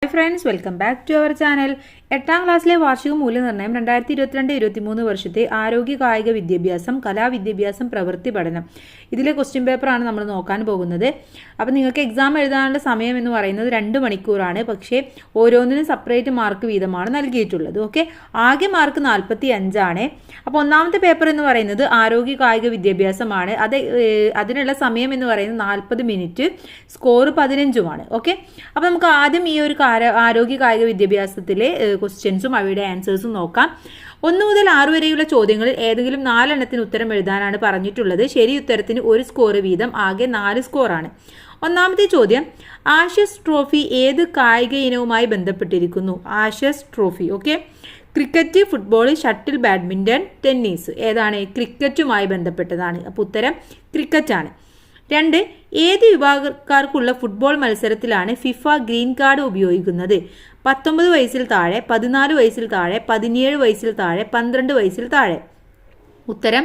Hi friends, welcome back to our channel. 8ാം ക്ലാസ്സിലെ വാർഷിക മൂല്യനിർണ്ണയം 2022-23 വർഷത്തെ ആരോഗ്യ കായിക വിദ്യാഭ്യാസം, കലാവിദ്യാഭ്യാസം, പ്രവൃത്തി പഠനം, ഇതിലെ ക്വസ്റ്റ്യൻ പേപ്പറാണ് നമ്മൾ നോക്കാൻ പോകുന്നത്. അപ്പോൾ നിങ്ങൾക്ക് എക്സാം എഴുതാനുള്ള സമയം എന്ന് പറയുന്നത് 2 മണിക്കൂറാണ്. പക്ഷേ ഓരോന്നിനും സെപ്പറേറ്റ് മാർക്ക് വീതമാണ് നൽകിയിട്ടുള്ളത്. ഓക്കെ, ആകെ മാർക്ക് 45 ആണ്. അപ്പോൾ ഒന്നാമത്തെ പേപ്പർ എന്ന് പറയുന്നത് ആരോഗ്യ കായിക വിദ്യാഭ്യാസമാണ്. അതിനുള്ള സമയം എന്ന് പറയുന്നത് 40 മിനിറ്റ്, സ്കോർ 15ഉമാണ്. ഓക്കെ, അപ്പോൾ നമുക്ക് ആദ്യം ഈ ഒരു ആരോഗ്യ കായിക വിദ്യാഭ്യാസത്തിലെ ക്വസ്റ്റ്യൻസും അവയുടെ ആൻസേഴ്സും നോക്കാം. 1 മുതൽ 6 വരെയുള്ള ചോദ്യങ്ങളിൽ ഏതെങ്കിലും 4 എണ്ണത്തിന് ഉത്തരം എഴുതാനാണ് പറഞ്ഞിട്ടുള്ളത്. ശരി ഉത്തരത്തിന് 1 സ്കോർ വീതം, ആകെ 4 സ്കോറാണ്. ഒന്നാമത്തെ ചോദ്യം, ആഷസ് ട്രോഫി ഏത് കായിക ഇനവുമായി ബന്ധപ്പെട്ടിരിക്കുന്നു? Ashes trophy. Okay, cricket, football, shuttle, badminton, tennis. ഏതാണ്? ക്രിക്കറ്റുമായി ബന്ധപ്പെട്ടതാണ്. അപ്പോൾ ഉത്തരം ക്രിക്കറ്റാണ്. 2, ഏത് വിഭാഗക്കാർക്കുള്ള ഫുട്ബോൾ മത്സരത്തിലാണ് ഫിഫ ഗ്രീൻ കാർഡ് ഉപയോഗിക്കുന്നത്? 19 വയസ്സിൽ താഴെ, 14 വയസ്സിൽ താഴെ, 17 വയസ്സിൽ താഴെ, 12 വയസ്സിൽ താഴെ. ഉത്തരം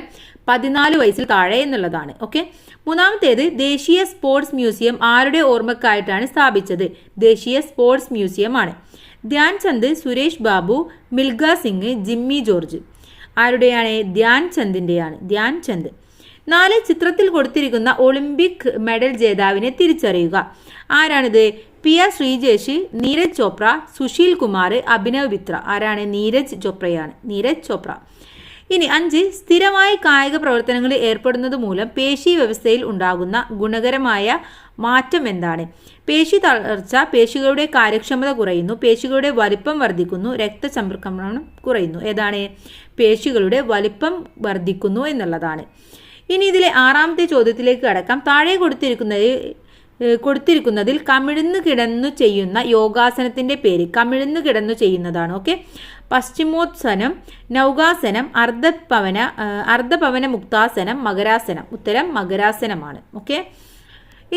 14 വയസ്സിൽ താഴെ എന്നുള്ളതാണ്. ഓക്കെ, മൂന്നാമത്തേത്, ദേശീയ സ്പോർട്സ് മ്യൂസിയം ആരുടെ ഓർമ്മക്കായിട്ടാണ് സ്ഥാപിച്ചത്? ദേശീയ സ്പോർട്സ് മ്യൂസിയം ആണ്. ധ്യാൻ ചന്ദ്, സുരേഷ് ബാബു, മിൽഖ സിംഗ്, ജിമ്മി ജോർജ്. ആരുടെയാണ്? ധ്യാൻ ചന്ദിൻ്റെയാണ്. ധ്യാൻ ചന്ദ്. 4, ചിത്രത്തിൽ കൊടുത്തിരിക്കുന്ന ഒളിമ്പിക് മെഡൽ ജേതാവിനെ തിരിച്ചറിയുക. ആരാണിത്? പിയ ശ്രീജേഷ്, നീരജ് ചോപ്ര, സുശീൽ കുമാർ, അഭിനവ് ബിത്ര. ആരാണ്? നീരജ് ചോപ്രയാണ്. നീരജ് ചോപ്ര. ഇനി 5, സ്ഥിരമായി കായിക പ്രവർത്തനങ്ങളിൽ ഏർപ്പെടുന്നത് മൂലം പേശി വ്യവസ്ഥയിൽ ഉണ്ടാകുന്ന ഗുണകരമായ മാറ്റം എന്താണ്? പേശി തളർച്ച, പേശികളുടെ കാര്യക്ഷമത കുറയുന്നു, പേശികളുടെ വലിപ്പം വർദ്ധിക്കുന്നു, രക്തചംക്രമണം കുറയുന്നു. ഏതാണ്? പേശികളുടെ വലിപ്പം വർദ്ധിക്കുന്നു എന്നുള്ളതാണ്. ഇനി ഇതിലെ 6ാമത്തെ ചോദ്യത്തിലേക്ക് കടക്കാം. താഴെ കൊടുത്തിരിക്കുന്നതിൽ കമിഴ്ന്നു കിടന്നു ചെയ്യുന്ന യോഗാസനത്തിന്റെ പേര്. കമിഴ്ന്നു കിടന്നു ചെയ്യുന്നതാണ്. ഓക്കെ, പശ്ചിമോത്സനം, നൗകാസനം, അർദ്ധപവന മുക്താസനം, മകരാസനം. ഉത്തരം മകരാസനമാണ്. ഓക്കെ,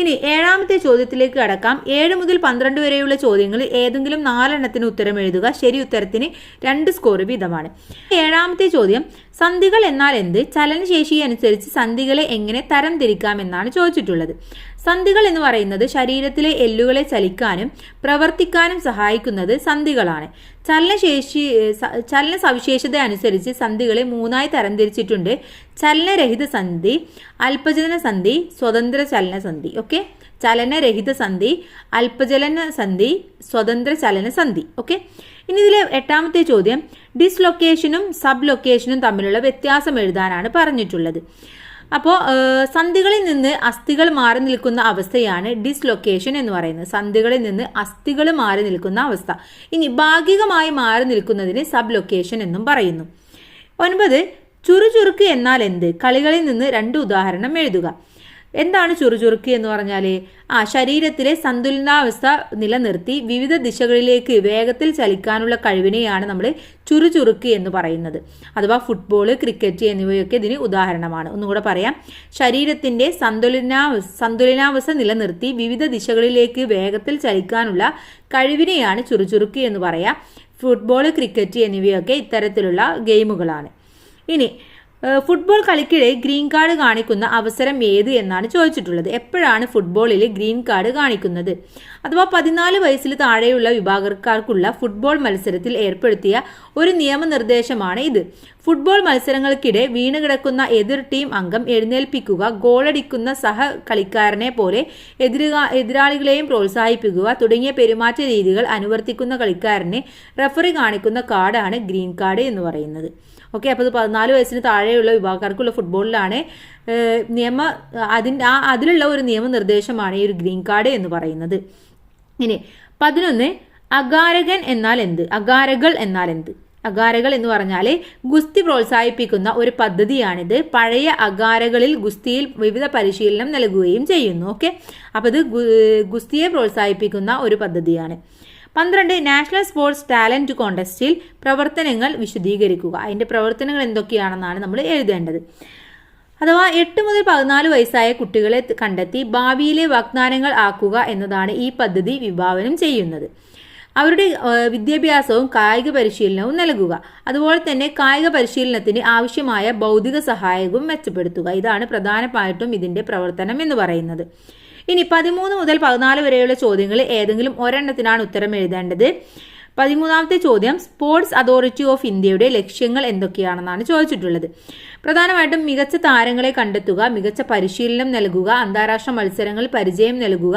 ഇനി 7ാമത്തെ ചോദ്യത്തിലേക്ക് കടക്കാം. 7 മുതൽ 12 വരെയുള്ള ചോദ്യങ്ങളിൽ ഏതെങ്കിലും 4 എണ്ണത്തിന് ഉത്തരം എഴുതുക. ശരി ഉത്തരത്തിന് 2 സ്കോർ വീതമാണ്. 7ാമത്തെ ചോദ്യം, സന്ധികൾ എന്നാൽ എന്ത്? ചലനശേഷി അനുസരിച്ച് സന്ധികളെ എങ്ങനെ തരം തിരിക്കാമെന്നാണ് ചോദിച്ചിട്ടുള്ളത്. സന്ധികൾ എന്ന് പറയുന്നത് ശരീരത്തിലെ എല്ലുകളെ ചലിക്കാനും പ്രവർത്തിക്കാനും സഹായിക്കുന്നത് സന്ധികളാണ്. ചലന സവിശേഷത അനുസരിച്ച് സന്ധികളെ 3ആയി തരംതിരിച്ചിട്ടുണ്ട്. ചലനരഹിത സന്ധി, അല്പചലന സന്ധി, സ്വതന്ത്ര ചലന സന്ധി. ഓക്കെ, ചലനരഹിത സന്ധി, അല്പചലന സന്ധി, സ്വതന്ത്ര ചലന സന്ധി. ഓക്കെ, ഇനി ഇതിലെ 8ാമത്തെ ചോദ്യം, ഡിസ്ലൊക്കേഷനും സബ് ലൊക്കേഷനും തമ്മിലുള്ള വ്യത്യാസം എഴുതാനാണ് പറഞ്ഞിട്ടുള്ളത്. അപ്പോൾ സന്ധികളിൽ നിന്ന് അസ്ഥികൾ മാറി നിൽക്കുന്ന അവസ്ഥയാണ് ഡിസ്ലൊക്കേഷൻ എന്ന് പറയുന്നത്. സന്ധികളിൽ നിന്ന് അസ്ഥികൾ മാറി നിൽക്കുന്ന അവസ്ഥ. ഇനി ഭാഗികമായി മാറി നിൽക്കുന്നതിന് സബ് ലൊക്കേഷൻ എന്നും പറയുന്നു. 9, ചുറുചുറുക്ക് എന്നാൽ എന്ത്? കളികളിൽ നിന്ന് 2 ഉദാഹരണം എഴുതുക. എന്താണ് ചുറുചുറുക്ക് എന്ന് പറഞ്ഞാൽ? ശരീരത്തിലെ സന്തുലനാവസ്ഥ നിലനിർത്തി വിവിധ ദിശകളിലേക്ക് വേഗത്തിൽ ചലിക്കാനുള്ള കഴിവിനെയാണ് നമ്മൾ ചുറുചുറുക്ക് എന്ന് പറയുന്നത്. അഥവാ ഫുട്ബോൾ, ക്രിക്കറ്റ് എന്നിവയൊക്കെ ഇതിന് ഉദാഹരണമാണ്. ഒന്നുകൂടെ പറയാം. ശരീരത്തിന്റെ സന്തുലനാവസ്ഥ നിലനിർത്തി വിവിധ ദിശകളിലേക്ക് വേഗത്തിൽ ചലിക്കാനുള്ള കഴിവിനെയാണ് ചുറുചുറുക്ക് എന്ന് പറയാം. ഫുട്ബോൾ, ക്രിക്കറ്റ് എന്നിവയൊക്കെ ഇത്തരത്തിലുള്ള ഗെയിമുകളാണ്. ഇനി ഫുട്ബോൾ കളിക്കിടെ ഗ്രീൻ കാർഡ് കാണിക്കുന്ന അവസരം ഏത് എന്നാണ് ചോദിച്ചിട്ടുള്ളത്. എപ്പോഴാണ് ഫുട്ബോളിൽ ഗ്രീൻ കാർഡ് കാണിക്കുന്നത്? അഥവാ 14 വയസ്സിൽ താഴെയുള്ള വിഭാഗക്കാർക്കുള്ള ഫുട്ബോൾ മത്സരത്തിൽ ഏർപ്പെടുത്തിയ ഒരു നിയമനിർദ്ദേശമാണ് ഇത്. ഫുട്ബോൾ മത്സരങ്ങൾക്കിടെ വീണുകിടക്കുന്ന എതിർ ടീം അംഗം എഴുന്നേൽപ്പിക്കുക, ഗോളടിക്കുന്ന സഹ കളിക്കാരനെ പോലെ എതിരാളികളെയും പ്രോത്സാഹിപ്പിക്കുക തുടങ്ങിയ പെരുമാറ്റ രീതികൾ അനുവർത്തിക്കുന്ന കളിക്കാരനെ റഫറി കാണിക്കുന്ന കാർഡാണ് ഗ്രീൻ കാർഡ് എന്ന് പറയുന്നത്. ഓക്കെ, അപ്പോൾ 14 വയസ്സിന് താഴെയുള്ള വിഭാഗക്കാർക്കുള്ള ഫുട്ബോളിലാണ് അതിലുള്ള ഒരു നിയമനിർദ്ദേശമാണ് ഈ ഒരു ഗ്രീൻ കാർഡ് എന്ന് പറയുന്നത്. ഇനി 11, അഗാരകൻ എന്നാൽ എന്ത്? അഗാരകൾ എന്നാൽ എന്ത്? അഗാരകൾ എന്ന് പറഞ്ഞാൽ ഗുസ്തി പ്രോത്സാഹിപ്പിക്കുന്ന ഒരു പദ്ധതിയാണിത്. പഴയ അഗാരകളിൽ ഗുസ്തിയിൽ വിവിധ പരിശീലനം നൽകുകയും ചെയ്യുന്നു. ഓക്കെ, അപ്പോൾ ഇത് ഗുസ്തിയെ പ്രോത്സാഹിപ്പിക്കുന്ന ഒരു പദ്ധതിയാണ്. 12, നാഷണൽ സ്പോർട്സ് ടാലന്റ് കോൺടെസ്റ്റിൽ പ്രവർത്തനങ്ങൾ വിശദീകരിക്കുക. അതിൻ്റെ പ്രവർത്തനങ്ങൾ എന്തൊക്കെയാണെന്നാണ് നമ്മൾ എഴുതേണ്ടത്. അഥവാ 8 മുതൽ 14 വയസ്സായ കുട്ടികളെ കണ്ടെത്തി ഭാവിയിലെ വാഗ്ദാനങ്ങൾ ആക്കുക എന്നതാണ് ഈ പദ്ധതി വിഭാവനം ചെയ്യുന്നത്. അവരുടെ വിദ്യാഭ്യാസവും കായിക പരിശീലനവും നൽകുക. അതുപോലെ തന്നെ കായിക പരിശീലനത്തിന് ആവശ്യമായ ഭൗതിക സഹായവും മെച്ചപ്പെടുത്തുക. ഇതാണ് പ്രധാനമായിട്ടും ഇതിൻ്റെ പ്രവർത്തനം എന്ന് പറയുന്നത്. ഇനി 13 മുതൽ 14 വരെയുള്ള ചോദ്യങ്ങളിൽ ഏതെങ്കിലും ഒരെണ്ണത്തിനാണ് ഉത്തരം എഴുതേണ്ടത്. 13ാമത്തെ ചോദ്യം, സ്പോർട്സ് അതോറിറ്റി ഓഫ് ഇന്ത്യയുടെ ലക്ഷ്യങ്ങൾ എന്തൊക്കെയാണെന്നാണ് ചോദിച്ചിട്ടുള്ളത്. പ്രധാനമായിട്ടും മികച്ച താരങ്ങളെ കണ്ടെത്തുക, മികച്ച പരിശീലനം നൽകുക, അന്താരാഷ്ട്ര മത്സരങ്ങളിൽ പരിചയം നൽകുക,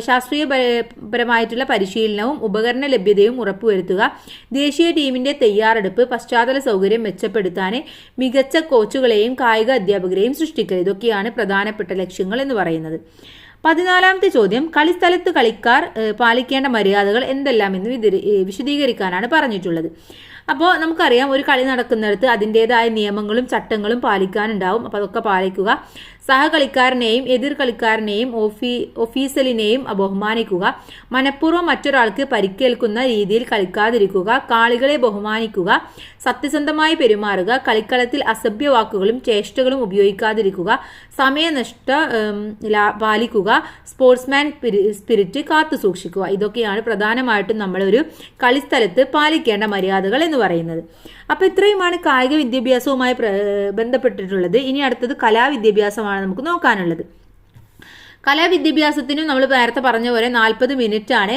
ശാസ്ത്രീയപരമായിട്ടുള്ള പരിശീലനവും ഉപകരണ ലഭ്യതയും ഉറപ്പുവരുത്തുക, ദേശീയ ടീമിന്റെ തയ്യാറെടുപ്പ്, പശ്ചാത്തല സൗകര്യം മെച്ചപ്പെടുത്താൻ മികച്ച കോച്ചുകളെയും കായിക അധ്യാപകരെയും സൃഷ്ടിക്കുക. ഇതൊക്കെയാണ് പ്രധാനപ്പെട്ട ലക്ഷ്യങ്ങൾ എന്ന് പറയുന്നത്. 14ാമത്തെ ചോദ്യം, കളിസ്ഥലത്ത് കളിക്കാർ പാലിക്കേണ്ട മര്യാദകൾ എന്തെല്ലാം എന്ന് വിശദീകരിക്കാനാണ് പറഞ്ഞിട്ടുള്ളത്. അപ്പോൾ നമുക്കറിയാം, ഒരു കളി നടക്കുന്നിടത്ത് അതിൻ്റെതായ നിയമങ്ങളും ചട്ടങ്ങളും പാലിക്കാനുണ്ടാവും. അപ്പോൾ അതൊക്കെ പാലിക്കുക. സഹകളിക്കാരനെയും എതിർ കളിക്കാരനെയും ഒഫീസലിനെയും ബഹുമാനിക്കുക. മനഃപൂർവ്വം മറ്റൊരാൾക്ക് പരിക്കേൽക്കുന്ന രീതിയിൽ കളിക്കാതിരിക്കുക. കാളികളെ ബഹുമാനിക്കുക. സത്യസന്ധമായി പെരുമാറുക. കളിക്കളത്തിൽ അസഭ്യ വാക്കുകളും ചേഷ്ടകളും ഉപയോഗിക്കാതിരിക്കുക. സമയനഷ്ട പാലിക്കുക. സ്പോർട്സ്മാൻ സ്പിരിറ്റ് കാത്തു സൂക്ഷിക്കുക. ഇതൊക്കെയാണ് പ്രധാനമായിട്ടും നമ്മളൊരു കളിസ്ഥലത്ത് പാലിക്കേണ്ട മര്യാദകൾ എന്ന് പറയുന്നത്. അപ്പോൾ ഇത്രയുമാണ് കായിക വിദ്യാഭ്യാസവുമായി ബന്ധപ്പെട്ടിട്ടുള്ളത്. ഇനി അടുത്തത് കലാവിദ്യാഭ്യാസമാണ് നമുക്ക് നോക്കാനുള്ളത്. കലാവിദ്യാഭ്യാസത്തിനും നമ്മൾ നേരത്തെ പറഞ്ഞ പോലെ 40 മിനിറ്റാണ്,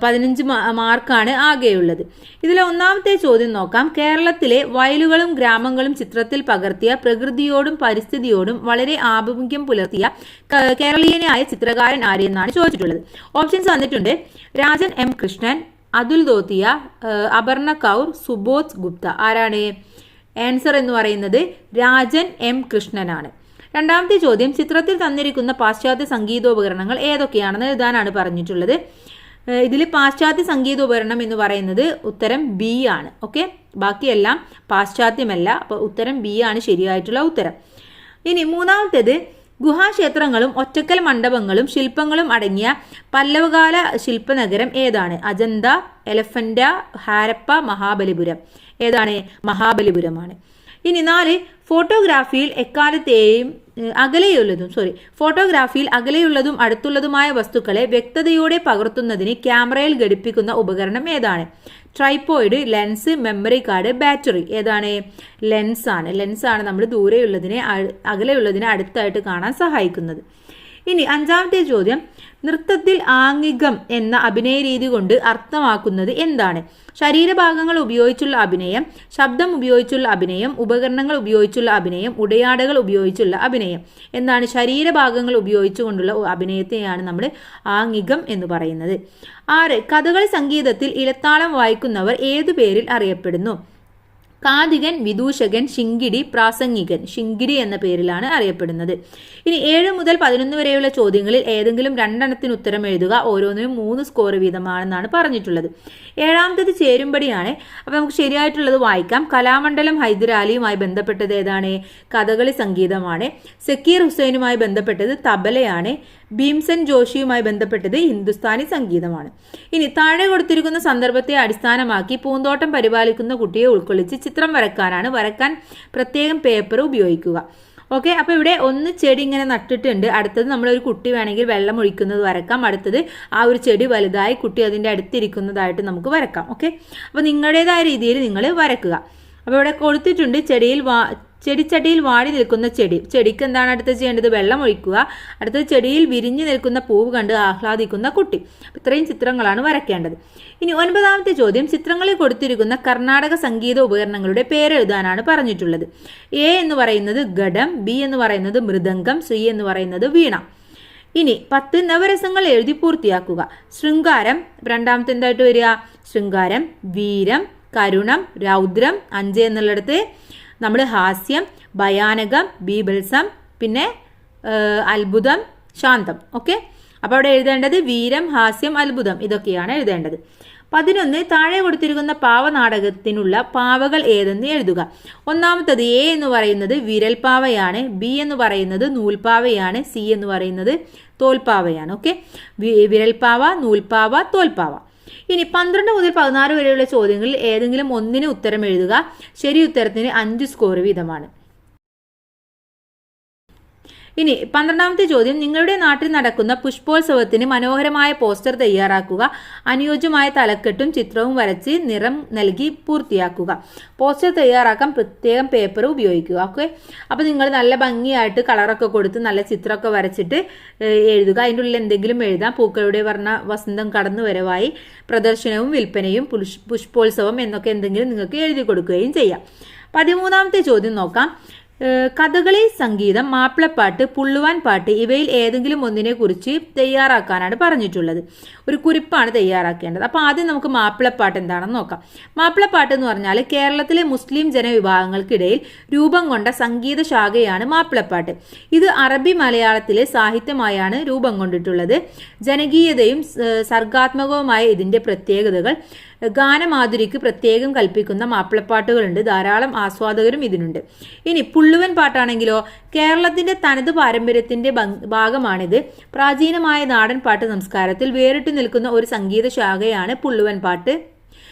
15 മാർക്കാണ് ആകെയുള്ളത്. ഇതിലെ ഒന്നാമത്തെ ചോദ്യം നോക്കാം. കേരളത്തിലെ വയലുകളും ഗ്രാമങ്ങളും ചിത്രത്തിൽ പകർത്തിയ പ്രകൃതിയോടും പരിസ്ഥിതിയോടും വളരെ ആഭിമുഖ്യം പുലർത്തിയ കേരളീയനായ ചിത്രകാരൻ ആരെന്നാണ് ചോദിച്ചിട്ടുള്ളത്. ഓപ്ഷൻസ് വന്നിട്ടുണ്ട്: രാജൻ എം കൃഷ്ണൻ, അതുൽ ദോത്തിയ, അപർണ കൗർ, സുബോധ് ഗുപ്ത. ആരാണ്? ആൻസർ എന്ന് പറയുന്നത് രാജൻ എം കൃഷ്ണനാണ്. രണ്ടാമത്തെ ചോദ്യം, ചിത്രത്തിൽ തന്നിരിക്കുന്ന പാശ്ചാത്യ സംഗീതോപകരണങ്ങൾ ഏതൊക്കെയാണെന്ന് എഴുതാനാണ് പറഞ്ഞിട്ടുള്ളത്. ഇതിൽ പാശ്ചാത്യ സംഗീതോപകരണം എന്ന് പറയുന്നത് ഉത്തരം ബി ആണ്. ഓക്കെ, ബാക്കിയെല്ലാം പാശ്ചാത്യമല്ല. അപ്പോൾ ഉത്തരം ബി ആണ് ശരിയായിട്ടുള്ള ഉത്തരം. ഇനി മൂന്നാമത്തേത്, ഗുഹാക്ഷേത്രങ്ങളും ഒറ്റക്കൽ മണ്ഡപങ്ങളും ശില്പങ്ങളും അടങ്ങിയ പല്ലവകാല ശില്പനഗരം ഏതാണ്? അജന്ത, എലഫന്റ, ഹാരപ്പ, മഹാബലിപുരം. ഏതാണ്? മഹാബലിപുരമാണ്. ഇനി 4, ഫോട്ടോഗ്രാഫിയിൽ അകലെയുള്ളതും അടുത്തുള്ളതുമായ വസ്തുക്കളെ വ്യക്തതയോടെ പകർത്തുന്നതിന് ക്യാമറയിൽ ഘടിപ്പിക്കുന്ന ഉപകരണം ഏതാണ്? ട്രൈപോയിഡ്, ലെൻസ്, മെമ്മറി കാർഡ്, ബാറ്ററി. ഏതാണ്? ലെൻസാണ് നമ്മൾ ദൂരെയുള്ളതിനെ അകലെയുള്ളതിനെ അടുത്തായിട്ട് കാണാൻ സഹായിക്കുന്നത്. ഇനി 5ാമത്തെ ചോദ്യം, നൃത്തത്തിൽ ആംഗികം എന്ന അഭിനയ രീതി കൊണ്ട് അർത്ഥമാക്കുന്നത് എന്താണ്? ശരീരഭാഗങ്ങൾ ഉപയോഗിച്ചുള്ള അഭിനയം, ശബ്ദം ഉപയോഗിച്ചുള്ള അഭിനയം, ഉപകരണങ്ങൾ ഉപയോഗിച്ചുള്ള അഭിനയം, ഉടയാടകൾ ഉപയോഗിച്ചുള്ള അഭിനയം. എന്താണ്? ശരീരഭാഗങ്ങൾ ഉപയോഗിച്ചുകൊണ്ടുള്ള അഭിനയത്തെയാണ് നമ്മൾ ആംഗികം എന്ന് പറയുന്നത്. 6, കഥകളി സംഗീതത്തിൽ ഇലത്താളം വായിക്കുന്നവർ ഏതു പേരിൽ അറിയപ്പെടുന്നു? കാതികൻ, വിദൂഷകൻ, ശിങ്കിടി, പ്രാസംഗികൻ. ശിങ്കിടി എന്ന പേരിലാണ് അറിയപ്പെടുന്നത്. ഇനി 7 മുതൽ 11 വരെയുള്ള ചോദ്യങ്ങളിൽ ഏതെങ്കിലും 2 എണ്ണത്തിന് ഉത്തരം എഴുതുക. ഓരോന്നിനും 3 സ്കോർ വീതമാണെന്നാണ് പറഞ്ഞിട്ടുള്ളത്. 7ാമത്തേത് ചേരുംപടിയാണ്. അപ്പോൾ നമുക്ക് ശരിയായിട്ടുള്ളത് വായിക്കാം. കലാമണ്ഡലം ഹൈദരാലിയുമായി ബന്ധപ്പെട്ടത് ഏതാണ്? കഥകളി സംഗീതമാണ്. സക്കീർ ഹുസൈനുമായി ബന്ധപ്പെട്ടത് തബലയാണ്. ഭീംസൻ ജോഷിയുമായി ബന്ധപ്പെട്ടത് ഹിന്ദുസ്ഥാനി സംഗീതമാണ്. ഇനി താഴെ കൊടുത്തിരിക്കുന്ന സന്ദർഭത്തെ അടിസ്ഥാനമാക്കി പൂന്തോട്ടം പരിപാലിക്കുന്ന കുട്ടിയെ ഉൾക്കൊള്ളിച്ച് ചിത്രം വരയ്ക്കാനാണ്. വരയ്ക്കാൻ പ്രത്യേകം പേപ്പർ ഉപയോഗിക്കുക. ഓക്കെ, അപ്പോൾ ഇവിടെ ഒന്ന് ചെടി ഇങ്ങനെ നട്ടിട്ടുണ്ട്. അടുത്തത് നമ്മളൊരു കുട്ടി വേണമെങ്കിൽ വെള്ളം ഒഴിക്കുന്നത് വരക്കാം. അടുത്തത് ആ ഒരു ചെടി വലുതായി കുട്ടി അതിൻ്റെ അടുത്തിരിക്കുന്നതായിട്ട് നമുക്ക് വരക്കാം. ഓക്കെ, അപ്പോൾ നിങ്ങളുടേതായ രീതിയിൽ നിങ്ങൾ വരക്കുക. അപ്പോൾ ഇവിടെ കൊടുത്തിട്ടുണ്ട് ചെടിച്ചട്ടിയിൽ വാടി നിൽക്കുന്ന ചെടിക്ക് എന്താണ് അടുത്ത് ചെയ്യേണ്ടത്? വെള്ളം ഒഴിക്കുക. അടുത്തത് ചെടിയിൽ വിരിഞ്ഞു നിൽക്കുന്ന പൂവ് കണ്ട് ആഹ്ലാദിക്കുന്ന കുട്ടി. ഇത്രയും ചിത്രങ്ങളാണ് വരയ്ക്കേണ്ടത്. ഇനി 9ാമത്തെ ചോദ്യം, ചിത്രങ്ങളിൽ കൊടുത്തിരിക്കുന്ന കർണാടക സംഗീത ഉപകരണങ്ങളുടെ പേരെഴുതാനാണ് പറഞ്ഞിട്ടുള്ളത്. എ എന്ന് പറയുന്നത് ഘടം, ബി എന്ന് പറയുന്നത് മൃദംഗം, സി എന്ന് പറയുന്നത് വീണ. ഇനി 10, നവരസങ്ങൾ എഴുതി പൂർത്തിയാക്കുക. ശൃംഗാരം, രണ്ടാമത്തെ എന്തായിട്ട് വരിക? ശൃംഗാരം, വീരം, കരുണം, രൗദ്രം. 5 എന്നുള്ളിടത്ത് നമ്മൾ ഹാസ്യം, ഭയാനകം, ബീഭത്സം, പിന്നെ അത്ഭുതം, ശാന്തം. ഓക്കെ, അപ്പോൾ അവിടെ എഴുതേണ്ടത് വീരം, ഹാസ്യം, അത്ഭുതം ഇതൊക്കെയാണ് എഴുതേണ്ടത്. 11, താഴെ കൊടുത്തിരിക്കുന്ന പാവനാടകത്തിനുള്ള പാവകൾ ഏതെന്ന് എഴുതുക. ഒന്നാമത്തത് എ എന്ന് പറയുന്നത് വിരൽപ്പാവയാണ്, ബി എന്ന് പറയുന്നത് നൂൽപ്പാവയാണ്, സി എന്ന് പറയുന്നത് തോൽപ്പാവയാണ്. ഓക്കെ, വിരൽപ്പാവ, നൂൽപ്പാവ, തോൽപ്പാവ. ഇനി 12 മുതൽ 14 വരെയുള്ള ചോദ്യങ്ങളിൽ ഏതെങ്കിലും ഒന്നിന് ഉത്തരം എഴുതുക. ശരി ഉത്തരത്തിന് 5 സ്കോർ വീതമാണ്. ഇനി 12ാമത്തെ ചോദ്യം, നിങ്ങളുടെ നാട്ടിൽ നടക്കുന്ന പുഷ്പോത്സവത്തിന് മനോഹരമായ പോസ്റ്റർ തയ്യാറാക്കുക. അനുയോജ്യമായ തലക്കെട്ടും ചിത്രവും വരച്ച് നിറം നൽകി പൂർത്തിയാക്കുക. പോസ്റ്റർ തയ്യാറാക്കാൻ പ്രത്യേകം പേപ്പർ ഉപയോഗിക്കുക. ഓക്കെ, അപ്പോൾ നിങ്ങൾ നല്ല ഭംഗിയായിട്ട് കളറൊക്കെ കൊടുത്ത് നല്ല ചിത്രമൊക്കെ വരച്ചിട്ട് എഴുതുക. അതിൻ്റെ ഉള്ളിൽ എന്തെങ്കിലും എഴുതാം. പൂക്കളുടെ വർണ്ണ വസന്തം കടന്നു വരവായി, പ്രദർശനവും വിൽപ്പനയും, പുഷ്പോത്സവം എന്നൊക്കെ എന്തെങ്കിലും നിങ്ങൾക്ക് എഴുതി കൊടുക്കുകയും ചെയ്യാം. 13ാമത്തെ ചോദ്യം നോക്കാം. കഥകളി സംഗീതം, മാപ്പിളപ്പാട്ട്, പുള്ളുവാൻ പാട്ട് ഇവയിൽ ഏതെങ്കിലും ഒന്നിനെ കുറിച്ച് തയ്യാറാക്കാനാണ് പറഞ്ഞിട്ടുള്ളത്. ഒരു കുറിപ്പാണ് തയ്യാറാക്കേണ്ടത്. അപ്പോൾ ആദ്യം നമുക്ക് മാപ്പിളപ്പാട്ട് എന്താണെന്ന് നോക്കാം. മാപ്പിളപ്പാട്ട് എന്ന് പറഞ്ഞാൽ കേരളത്തിലെ മുസ്ലിം ജനവിഭാഗങ്ങൾക്കിടയിൽ രൂപം കൊണ്ട സംഗീത ശാഖയാണ് മാപ്പിളപ്പാട്ട്. ഇത് അറബി മലയാളത്തിലെ സാഹിത്യമായാണ് രൂപം കൊണ്ടിട്ടുള്ളത്. ജനകീയതയും സർഗാത്മകവുമായ ഇതിൻ്റെ പ്രത്യേകതകൾ ഗാനമാധുരിക്ക് പ്രത്യേകം കൽപ്പിക്കുന്ന മാപ്പിളപ്പാട്ടുകളുണ്ട്. ധാരാളം ആസ്വാദകരും ഇതിനുണ്ട്. ഇനി പുള്ളുവൻ പാട്ടാണെങ്കിലോ കേരളത്തിന്റെ തനത് പാരമ്പര്യത്തിന്റെ ഭാഗമാണിത്. പ്രാചീനമായ നാടൻ പാട്ട് സംസ്കാരത്തിൽ വേറിട്ട് നിൽക്കുന്ന ഒരു സംഗീത ശാഖയാണ് പുള്ളുവൻ പാട്ട്.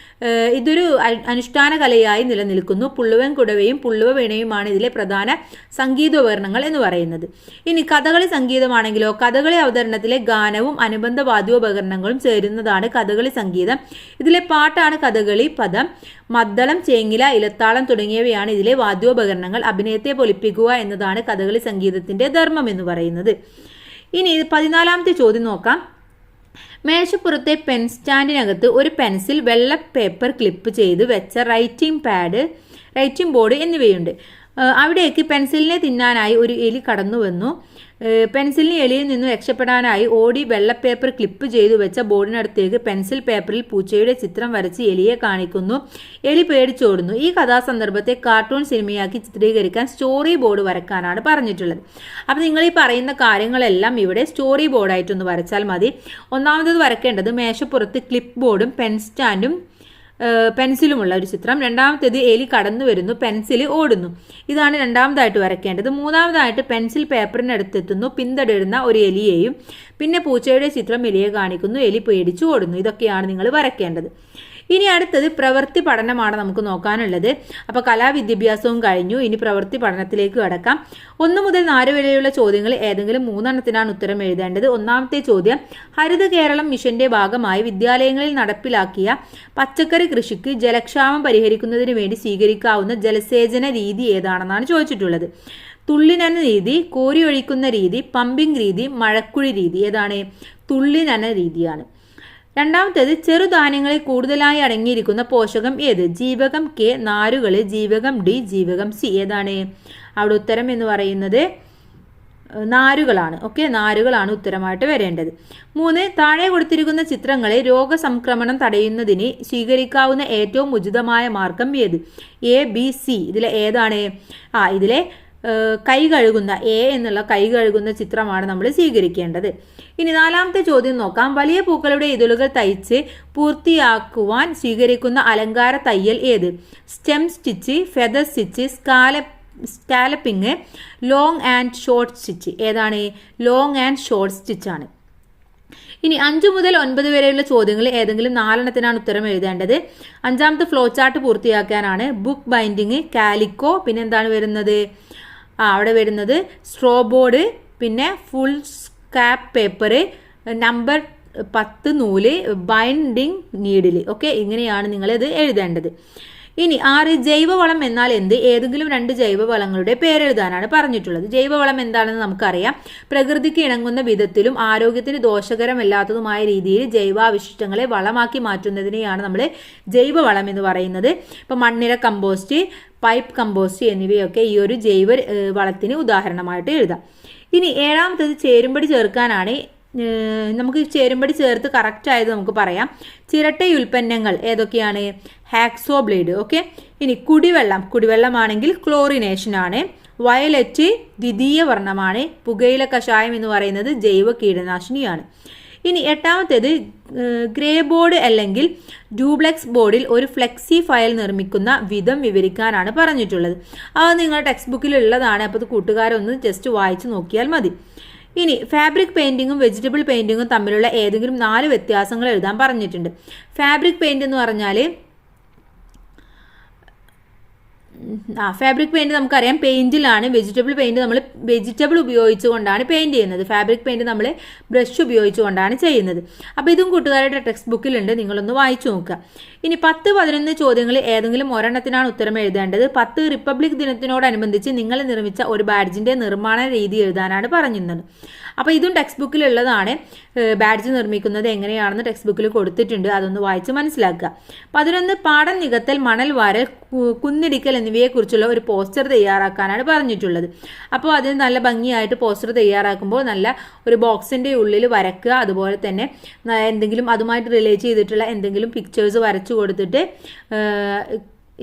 ഇതൊരു അനുഷ്ഠാന കലയായി നിലനിൽക്കുന്നു. പുള്ളുവൻ കുടവയും പുള്ളുവ വീണയുമാണ് ഇതിലെ പ്രധാന സംഗീതോപകരണങ്ങൾ എന്ന് പറയുന്നത്. ഇനി കഥകളി സംഗീതമാണെങ്കിലോ കഥകളി അവതരണത്തിലെ ഗാനവും അനുബന്ധ വാദ്യോപകരണങ്ങളും ചേരുന്നതാണ് കഥകളി സംഗീതം. ഇതിലെ പാട്ടാണ് കഥകളി. പദം, മദ്ദളം, ചേങ്ങില, ഇലത്താളം തുടങ്ങിയവയാണ് ഇതിലെ വാദ്യോപകരണങ്ങൾ. അഭിനയത്തെ പൊലിപ്പിക്കുക എന്നതാണ് കഥകളി സംഗീതത്തിന്റെ ധർമ്മം എന്ന് പറയുന്നത്. ഇനി 14ാമത്തെ ചോദ്യം നോക്കാം. മേശപ്പുറത്തെ പെൻ സ്റ്റാൻഡിനകത്ത് ഒരു പെൻസിൽ, വെള്ള പേപ്പർ ക്ലിപ്പ് ചെയ്ത് വെച്ച റൈറ്റിംഗ് ബോർഡ് എന്നിവയുണ്ട്. അവിടേക്ക് പെൻസിലിനെ തിന്നാനായി ഒരു എലി കടന്നു വന്നു. പെൻസിലിന് എലിയിൽ നിന്നും രക്ഷപ്പെടാനായി ഓടി വെള്ള പേപ്പർ ക്ലിപ്പ് ചെയ്തു വെച്ച ബോർഡിനടുത്തേക്ക് പെൻസിൽ പേപ്പറിൽ പൂച്ചയുടെ ചിത്രം വരച്ച് എലിയെ കാണിക്കുന്നു. എലി പേടിച്ചോടുന്നു. ഈ കഥാസന്ദർഭത്തെ കാർട്ടൂൺ സിനിമയാക്കി ചിത്രീകരിക്കാൻ സ്റ്റോറി ബോർഡ് വരക്കാനാണ് പറഞ്ഞിട്ടുള്ളത്. അപ്പോൾ നിങ്ങൾ ഈ പറയുന്ന കാര്യങ്ങളെല്ലാം ഇവിടെ സ്റ്റോറി ബോർഡായിട്ടൊന്ന് വരച്ചാൽ മതി. ഒന്നാമത് വരക്കേണ്ടത് മേശപ്പുറത്ത് ക്ലിപ്പ് ബോർഡും പെൻ സ്റ്റാൻഡും പെൻസിലുമുള്ള ഒരു ചിത്രം. രണ്ടാമത്തേത് എലി കടന്നു വരുന്നു, പെൻസിൽ ഓടുന്നു. ഇതാണ് രണ്ടാമതായിട്ട് വരയ്ക്കേണ്ടത്. മൂന്നാമതായിട്ട് പെൻസിൽ പേപ്പറിനടുത്തെത്തുന്നു, പിന്തുടരുന്ന ഒരു എലിയെയും പിന്നെ പൂച്ചയുടെ ചിത്രം എലിയെ കാണിക്കുന്നു, എലി പേടിച്ചു ഓടുന്നു. ഇതൊക്കെയാണ് നിങ്ങൾ വരയ്ക്കേണ്ടത്. ഇനി അടുത്തത് പ്രവൃത്തി പഠനമാണ് നമുക്ക് നോക്കാനുള്ളത്. അപ്പോൾ കലാവിദ്യാഭ്യാസവും കഴിഞ്ഞു. ഇനി പ്രവൃത്തി പഠനത്തിലേക്ക് കടക്കാം. 1 മുതൽ 4 വരെയുള്ള ചോദ്യങ്ങൾ ഏതെങ്കിലും 3 എണ്ണത്തിനാണ് ഉത്തരം എഴുതേണ്ടത്. ഒന്നാമത്തെ ചോദ്യം, ഹരിത കേരളം മിഷന്റെ ഭാഗമായി വിദ്യാലയങ്ങളിൽ നടപ്പിലാക്കിയ പച്ചക്കറി കൃഷിക്ക് ജലക്ഷാമം പരിഹരിക്കുന്നതിന് വേണ്ടി സ്വീകരിക്കാവുന്ന ജലസേചന രീതി ഏതാണെന്നാണ് ചോദിച്ചിട്ടുള്ളത്. തുള്ളിനന രീതി, കോരിയൊഴിക്കുന്ന രീതി, പമ്പിംഗ് രീതി, മഴക്കുഴി രീതി. ഏതാണ്? തുള്ളിനന രീതിയാണ്. രണ്ടാമത്തേത്, ചെറുധാന്യങ്ങളിൽ കൂടുതലായി അടങ്ങിയിരിക്കുന്ന പോഷകം ഏത്? ജീവകം കെ, നാരുകൾ, ജീവകം ഡി, ജീവകം സി. ഏതാണ് അവിടെ ഉത്തരം എന്ന് പറയുന്നത്? നാരുകളാണ്. ഓക്കെ, നാരുകളാണ് ഉത്തരമായിട്ട് വരേണ്ടത്. 3, താഴെ കൊടുത്തിരിക്കുന്ന ചിത്രങ്ങളെ രോഗസംക്രമണം തടയുന്നതിന് സ്വീകരിക്കാവുന്ന ഏറ്റവും ഉചിതമായ മാർഗം ഏത്? A, B, C. ഇതിലെ ഏതാണ്? ഇതിലെ കൈ കഴുകുന്ന എ എന്നുള്ള കൈ കഴുകുന്ന ചിത്രമാണ് നമ്മൾ സ്വീകരിക്കേണ്ടത്. ഇനി 4ാമത്തെ ചോദ്യം നോക്കാം. വലിയ പൂക്കളുടെ ഇതളുകൾ തയ്ച്ച് പൂർത്തിയാക്കുവാൻ സ്വീകരിക്കുന്ന അലങ്കാര തയ്യൽ ഏത്? Stem stitch, feather stitch, scalloping, long and short stitch. ഏതാണ്? ലോങ് ആൻഡ് ഷോർട്ട് സ്റ്റിച്ചാണ്. ഇനി 5 മുതൽ 9 വരെയുള്ള ചോദ്യങ്ങളിൽ ഏതെങ്കിലും 4 എണ്ണത്തിനാണ് ഉത്തരം എഴുതേണ്ടത്. 5ാമത്തെ ഫ്ലോ ചാർട്ട് പൂർത്തിയാക്കാനാണ്. ബുക്ക് ബൈൻഡിങ്, കാലിക്കോ, പിന്നെ എന്താണ് വരുന്നത്? അവിടെ വരുന്നത് സ്ട്രോ ബോർഡ്, പിന്നെ ഫുൾ സ്കാപ്പ് പേപ്പർ, നമ്പർ 10 നൂല്, ബൈൻഡിങ് നീഡിൽ. ഓക്കെ, ഇങ്ങനെയാണ് നിങ്ങളിത് എഴുതേണ്ടത്. ഇനി 6, ജൈവവളം എന്നാൽ എന്ത്? ഏതെങ്കിലും 2 ജൈവവളങ്ങളുടെ പേരെഴുതാനാണ് പറഞ്ഞിട്ടുള്ളത്. ജൈവവളം എന്താണെന്ന് നമുക്കറിയാം. പ്രകൃതിക്ക് ഇണങ്ങുന്ന വിധത്തിലും ആരോഗ്യത്തിന് ദോഷകരമല്ലാത്തതുമായ രീതിയിൽ ജൈവാവശിഷ്ടങ്ങളെ വളമാക്കി മാറ്റുന്നതിനെയാണ് നമ്മൾ ജൈവവളം എന്ന് പറയുന്നത്. ഇപ്പം മണ്ണിര കമ്പോസ്റ്റ്, പൈപ്പ് കമ്പോസ്റ്റ് എന്നിവയൊക്കെ ഈ ഒരു ജൈവ വളത്തിന് ഉദാഹരണമായിട്ട് എഴുതാം. ഇനി 7ാമത്തേത് ചേരുംപടി ചേർക്കാനാണ്. നമുക്ക് ചേരുംപടി ചേർത്ത് കറക്റ്റ് ആയത് നമുക്ക് പറയാം. ചിരട്ട ഉൽപ്പന്നങ്ങൾ ഏതൊക്കെയാണ്? Hacksaw blade. ഓക്കെ, ഇനി കുടിവെള്ളമാണെങ്കിൽ ക്ലോറിനേഷൻ ആണ്. വയലറ്റ് ദ്വിതീയ വർണ്ണമാണ്. പുകയില കഷായം എന്ന് പറയുന്നത് ജൈവ കീടനാശിനിയാണ്. ഇനി 8ാമത്തേത് ഗ്രേ ബോർഡ് അല്ലെങ്കിൽ ഡ്യൂപ്ലെക്സ് ബോർഡിൽ ഒരു ഫ്ലെക്സി ഫയൽ നിർമ്മിക്കുന്ന വിധം വിവരിക്കാനാണ് പറഞ്ഞിട്ടുള്ളത്. അത് നിങ്ങളുടെ ടെക്സ്റ്റ് ബുക്കിൽ ഉള്ളതാണ്. അപ്പോൾ കൂട്ടുകാരൊന്ന് ജസ്റ്റ് വായിച്ച് നോക്കിയാൽ മതി. ഇനി ഫാബ്രിക് പെയിൻറ്റിങ്ങും വെജിറ്റബിൾ പെയിൻറ്റിങ്ങും തമ്മിലുള്ള ഏതെങ്കിലും 4 വ്യത്യാസങ്ങൾ എഴുതാൻ പറഞ്ഞിട്ടുണ്ട്. ഫാബ്രിക് പെയിൻറ് എന്ന് പറഞ്ഞാൽ ഫാബ്രിക് പെയിൻറ്റ് നമുക്കറിയാം പെയിൻറ്റിലാണ്. വെജിറ്റബിൾ പെയിൻറ്റ് നമ്മൾ വെജിറ്റബിൾ ഉപയോഗിച്ചുകൊണ്ടാണ് പെയിൻറ്റ് ചെയ്യുന്നത്. ഫാബ്രിക് പെയിൻറ്റ് നമ്മൾ ബ്രഷ് ഉപയോഗിച്ചുകൊണ്ടാണ് ചെയ്യുന്നത്. അപ്പോൾ ഇതും കൂട്ടുകാരുടെ ടെക്സ്റ്റ് ബുക്കിലുണ്ട്, നിങ്ങളൊന്ന് വായിച്ചു നോക്കുക. ഇനി 10-11 ചോദ്യങ്ങൾ ഏതെങ്കിലും ഒരെണ്ണത്തിനാണ് ഉത്തരം എഴുതേണ്ടത്. 10 റിപ്പബ്ലിക് ദിനത്തിനോടനുബന്ധിച്ച് നിങ്ങൾ നിർമ്മിച്ച ഒരു ബാഡ്ജിൻ്റെ നിർമ്മാണ രീതി എഴുതാനാണ് പറഞ്ഞിരുന്നത്. അപ്പോൾ ഇതും ടെക്സ്റ്റ് ബുക്കിലുള്ളതാണ്. ബാഡ്ജ് നിർമ്മിക്കുന്നത് എങ്ങനെയാണെന്ന് ടെക്സ്റ്റ് ബുക്കിൽ കൊടുത്തിട്ടുണ്ട്, അതൊന്ന് വായിച്ച് മനസ്സിലാക്കുക. 11 പാടം നികത്തൽ, മണൽ വാരൽ, കുന്നിടിക്കൽ എന്നിവയെക്കുറിച്ചുള്ള ഒരു പോസ്റ്റർ തയ്യാറാക്കാനാണ് പറഞ്ഞിട്ടുള്ളത്. അപ്പോൾ അതിന് നല്ല ഭംഗിയായിട്ട് പോസ്റ്റർ തയ്യാറാക്കുമ്പോൾ നല്ല ഒരു ബോക്സിൻ്റെ ഉള്ളിൽ വരക്കുക. അതുപോലെ തന്നെ എന്തെങ്കിലും അതുമായിട്ട് റിലേറ്റ് ചെയ്തിട്ടുള്ള എന്തെങ്കിലും പിക്ചേഴ്സ് വരച്ചു കൊടുത്തിട്ട്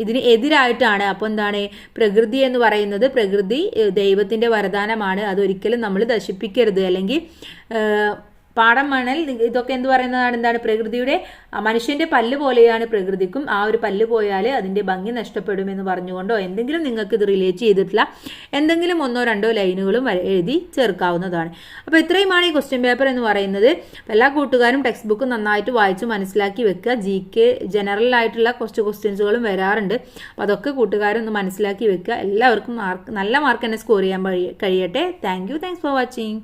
ഇതിന് എതിരായിട്ടാണ്. അപ്പോൾ എന്താണ് പ്രകൃതി എന്ന് പറയുന്നത്? പ്രകൃതി ദൈവത്തിൻ്റെ വരദാനമാണ്, അതൊരിക്കലും നമ്മൾ നശിപ്പിക്കരുത്. അല്ലെങ്കിൽ പാടം, മണൽ, ഇതൊക്കെ എന്ത് പറയുന്നതാണ്? എന്താണ് പ്രകൃതിയുടെ മനുഷ്യൻ്റെ പല്ല് പോലെയാണ് പ്രകൃതിക്കും. ആ ഒരു പല്ല് പോയാൽ അതിൻ്റെ ഭംഗി നഷ്ടപ്പെടുമെന്ന് പറഞ്ഞുകൊണ്ടോ എന്തെങ്കിലും നിങ്ങൾക്ക് ഇത് റിലേറ്റ് ചെയ്തിട്ടുള്ള എന്തെങ്കിലും 1-2 ലൈനുകളും എഴുതി ചേർക്കാവുന്നതാണ്. അപ്പോൾ ഇത്രയുമാണ് ഈ ക്വസ്റ്റ്യൻ പേപ്പർ എന്ന് പറയുന്നത്. എല്ലാ കൂട്ടുകാരും ടെക്സ്റ്റ് ബുക്ക് നന്നായിട്ട് വായിച്ച് മനസ്സിലാക്കി വെക്കുക. GK ജനറൽ ആയിട്ടുള്ള കുറച്ച് ക്വസ്റ്റ്യൻസുകളും വരാറുണ്ട്. അപ്പോൾ അതൊക്കെ കൂട്ടുകാരൊന്ന് മനസ്സിലാക്കി വെക്കുക. എല്ലാവർക്കും നല്ല മാർക്ക് തന്നെ സ്കോർ ചെയ്യാൻ കഴിയട്ടെ. Thanks for watching.